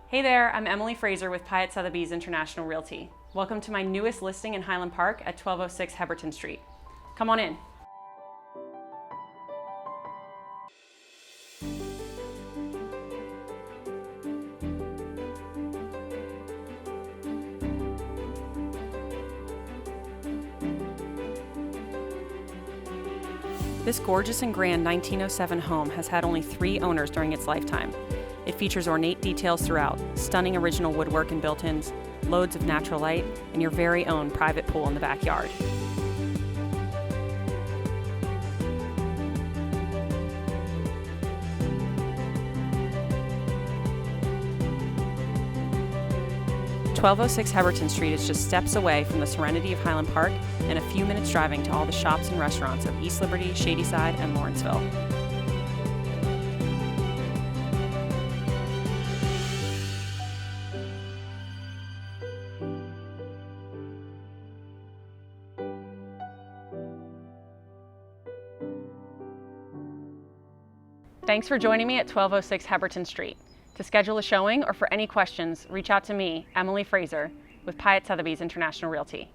Hey there, I'm Emily Fraser with Pyatt Sotheby's International Realty. Welcome to my newest listing in Highland Park at 1206 Heberton Street. Come on in. This gorgeous and grand 1907 home has had only 3 owners during its lifetime. It features ornate details throughout, stunning original woodwork and built-ins, loads of natural light, and your very own private pool in the backyard. "1206 Heberton Street is just steps away from the serenity of Highland Park and a few minutes driving to all the shops and restaurants of East Liberty, Shadyside, and Lawrenceville. Thanks for joining me at 1206 Heberton Street. To schedule a showing or for any questions, reach out to me, Emily Fraser, with Pyatt Sotheby's International Realty.